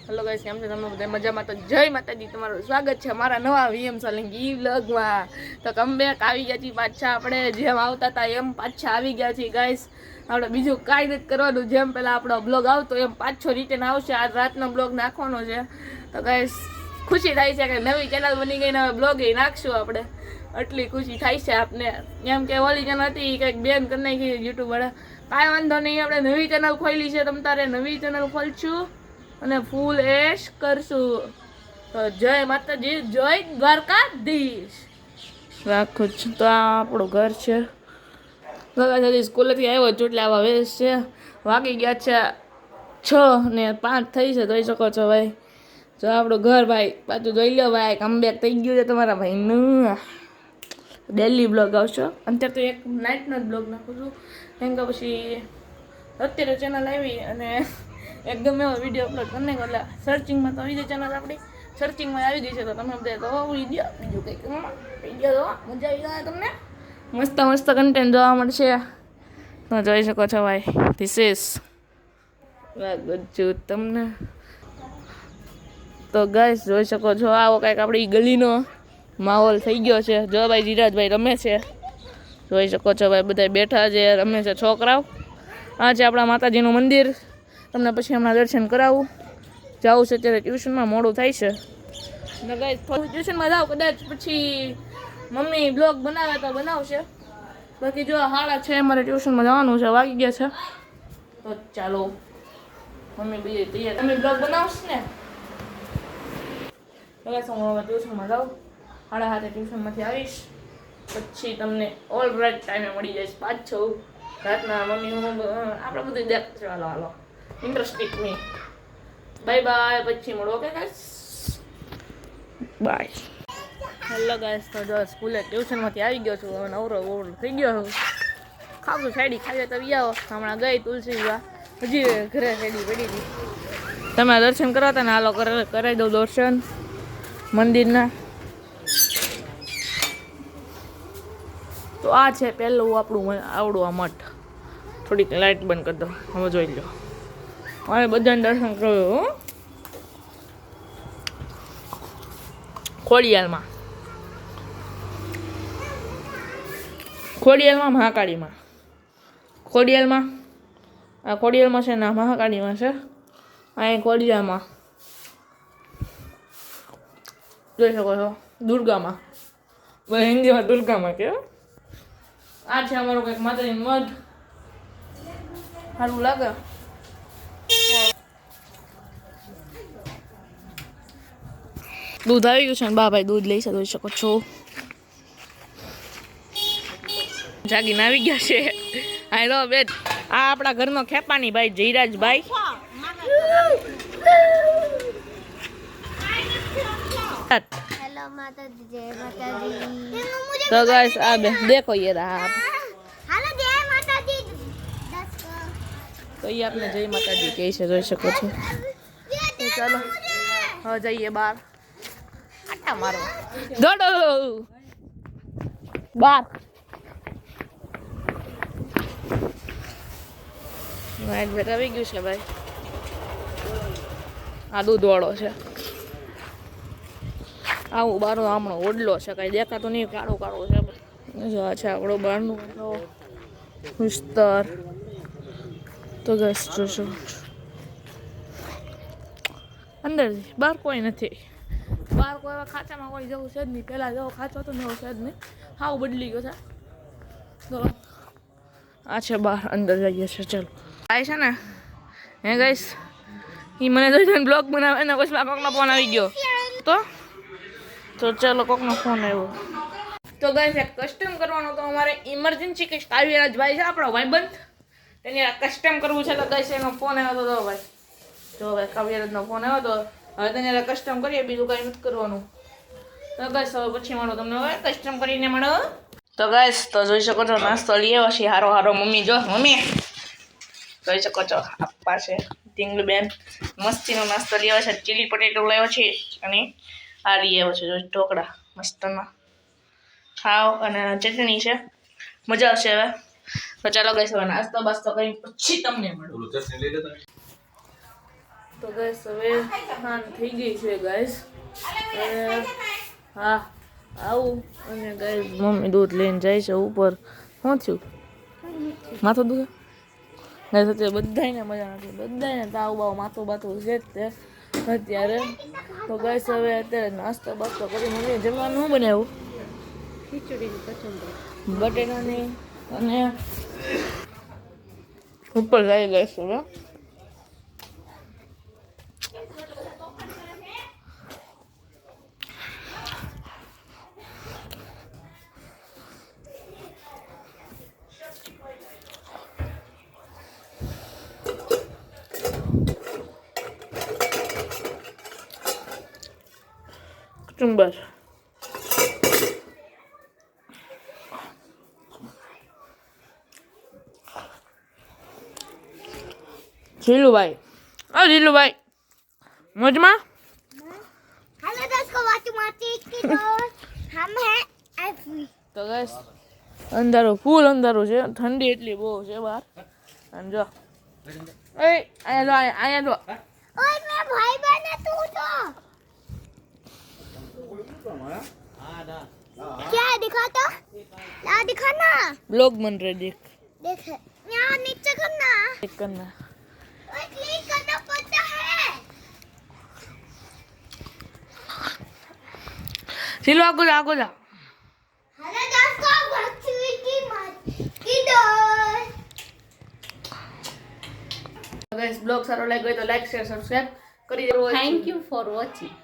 Hello guys, કેમ છે તમે બધા મજામાં? તો જય માતાજી, તમારું સ્વાગત છે અમારા નવા વીએમ સોલંકી વ્લોગમાં. તો કમબેક આવી ગયા છીએ પાછા. આપણે જેમ આવતા હતા એમ પાછા આવી ગયા છીએ ગાઈસ. આપણે બીજું કાંઈ નથી કરવાનું, જેમ પહેલાં આપણો બ્લોગ આવતો એમ પાછો રિટર્ન આવશે. આજ રાતનો બ્લોગ નાખવાનો છે. તો ગાઈસ ખુશી થાય છે કે નવી ચેનલ બની ગઈ ને હવે બ્લોગ એ નાખશું આપણે. એટલી ખુશી થાય છે આપને. એમ કે ઓલી ચેનલ હતી કંઈક બેન કરી નાખી યુટ્યુબ વાળા. કાંઈ વાંધો નહીં, આપણે નવી ચેનલ ખોલી છે. તમ તારે નવી ચેનલ ખોલશું અને ફૂલ એશ કરશું. તો જય માતાજી, જય દ્વારકાધીશ. રાખું છું. તો આ આપણું ઘર છે. ગગાથી સ્કૂલેથી આવ્યો છું એટલે આવા વેશ છે. વાગી ગયા છે 6:05 થઈ છે. જોઈ શકો છો ભાઈ. જો આપણું ઘર ભાઈ પાછું જોઈ લો ભાઈ. કમબેક થઈ ગયું છે તમારા ભાઈનું. ડેલી બ્લોગ આવશો. અત્યારે તો એક નાઇટનો જ બ્લોગ નાખું છું, કેમ કે પછી અત્યારે ચેનલ આવી અને એકદમ એવો વિડીયો અપલોડ કરી નાખ્યો એટલે સર્ચિંગમાં તો આવી જાય ચેનલ આપણી. સર્ચિંગમાં આવી ગઈ છે તો તમે બધા તો વિડીયો બીજું કંઈક વિડીયો તો મજા આવી જાય તમને. મસ્ત મસ્ત કન્ટેન્ટ જોવા મળશે. તો જોઈ શકો છો ભાઈ. ધીસ ઇઝ વાગજુ તમને. તો ગાઈસ જોઈ શકો છો આવો કંઈક આપણી ગલીનો માહોલ થઈ ગયો છે. જો ભાઈ ધીરાજભાઈ રમે છે. જોઈ શકો છો ભાઈ બધા બેઠા છે, રમે છે છોકરાઓ. આ છે આપણા માતાજીનું મંદિર. તમને પછી હમણાં દર્શન કરાવું. જાઉં છે અત્યારે ટ્યુશનમાં, મોડું થાય છે. ને ગાઈસ ટ્યુશનમાં જાઉં કદાચ પછી મમ્મી બ્લોગ બનાવે તો બનાવશે. બાકી જો 6:30 અમારે ટ્યુશનમાં જવાનું છે, વાગી ગયા છે. તો ચાલો મમ્મી બીજી તૈયાર. મમ્મી બ્લોગ બનાવશે ને? તો ગાઈસ હું હવે ટ્યુશનમાં જાઉં. 7:30 ટ્યુશનમાંથી આવીશ પછી તમને ઓલ રાઈટ ટાઈમે મળી જઈશ પાછો. રાતના મમ્મી આપણે બધું દેખ. ચાલો હાલો, ઇન્ટરેસ્ટિંગ મી. બાય બાય, પછી મળો. Okay guys, bye. Hello guys, તો જો સ્કૂલે ટ્યુશનમાંથી આવી ગયો છું. હવે નવરો થઈ ગયો છું. ખાવું સાઈડી ખાવી તો આવો. હમણાં ગઈ તુલસી હજી ઘરે સાઈડી પડી હતી. તમે દર્શન કરવા હતા ને? હાલો કરાવી દઉં દર્શન મંદિરના. તો આ છે પહેલું આપણું આવડું આ મઠ. થોડીક લાઇટ બંધ કરી દો, હવે જોઈ લો. હવે બધાને દર્શન કર્યું ખોડિયારમાં. મહાકાળીમાં. આ ખોડિયારમાં છે ને મહાકાળીમાં છે. અહીં ખોડિયારમાં જોઈ શકો છો. દુર્ગામાં, હિન્દીમાં દુર્ગામાં કેવો. આ છે અમારું કંઈક માતાજીનું મઠ. સારું લાગે. દૂધ આવી ગયું છે ને બા ભાઈ દૂધ લઈ જોઈ શકો છો. જાગીને આવી ગયા છે. હાલો બેટ. આ આપણા ઘરનો ખેપાની ભાઈ જયરાજભાઈ. हेलो माताजी, जय माताजी। तो गाइस अब देखो ये रहा आप. हेलो जय माताजी। तो ये आपने जय माताजी કહે છે, જોઈ શકો છો. તો ચાલો હવે જઈએ બહાર આટા મારવા. દોડો બહાર. વાઈટ બેટ આવી ગયું છે ભાઈ. આ દૂધ વાળો છે. આવું બારનો હમણો ઓડલો છે, કાંઈ દેખાતો નહીં, કાળો કાળો છે. જો આ છે આપણો બહારનો વિસ્તાર. તો ગેસ જોશો અંદર, બહાર કોઈ નથી. બહાર કોઈ એવા ખાંચામાં કોઈ જવું છે જ નહીં. પહેલાં જેવો ખાંચો હતો ને એવો છે જ નહીં. હાવ બદલી ગયો છે. તો આ છે બહાર, અંદર જઈએ છે. ચાલો આ છે ને હે ગાઈસ, એ મને જોઈને બ્લોગ બનાવે ને પછી કોકનો ફોન આવી ગયો. તો ચાલો કોકનો ફોન આવ્યો. તો ગાઈસ એક કસ્ટમ કરવાનો તો અમારે ઇમરજન્સી કંઈક કાવ્યરાજભાઈ છે આપણો ભાઈબંધ, એને કસ્ટમ કરવું છે. તો ગાઈસ એનો ફોન આવ્યો તો ભાઈ. જો ભાઈ કાવ્યરાજનો ફોન આવ્યો તો હવે તેને કસ્ટમ કરીએ, બીજું કાંઈ નથી કરવાનું. તો ગાઈસ હવે પછી મળો તમને, હવે કસ્ટમ કરીને મળો. તો ગાઈસ તો જોઈ શકો છો નાસ્તો લઈ આવ્યો છે હારો હારો. મમ્મી જો, મમ્મી જોઈ શકો છો આપવા છે ઢીંગલું બેન મસ્તીનો નાસ્તો લઈ આવ્યો છે. ચીલી પટેટો લાવ્યો છે અને આ લઈ આવ્યો છે જો ઢોકળા મસ્તના. ખાવ અને ચટણી છે, મજા આવશે. હવે તો ચાલો ગાઈસ હવે નાસ્તો બાસ્તો કરી પછી તમને મળું. તો ગેસ હવે ખાન થઈ ગઈ છે ગાઈસ. હા આવું અને ગાઈસ મમ્મી દૂધ લઈને જાય છે ઉપર. શું થયું? માથું દુખે? ગાઈસ અત્યારે બધાયને મજા નથી, બધાયને તાવ બાવ માથું બાથું છે જ તે અત્યારે. તો ગાઈસ હવે અત્યારે નાસ્તો બાસ્તો કરી મમ્મીએ જમવાનું શું બનાવ્યું? ખીચડી કચુંબર. બટેટાની અને ઉપર જઈ ગઈશ હવે. કચુંબર જીલુભાઈ, જીલુભાઈ મોજમાં? हेलो दोस्तों, वाची माची की दोस्त हम हैं एफवी. તો ગેસ અંધારું ફૂલ અંધારું છે, ઠંડી એટલી બહુ છે બહાર. અને જો અહીંયા જો ओए मैं भाई बहन है तू तो क्या दिखा तो ला दिखाना બ્લોગ બન રહે દેખ देख यहाँ नीचे करना એક કરના. ओए क्लिक करना पड़ता है. જીલુ આગો જા हेलो दोस्तों, वाची की माची की दोस्त. ગાઈસ બ્લોગ સારો લાગ્યો હોય તો લાઈક શેર સબસ્ક્રાઇબ કરી દેવો. Thank you for watching.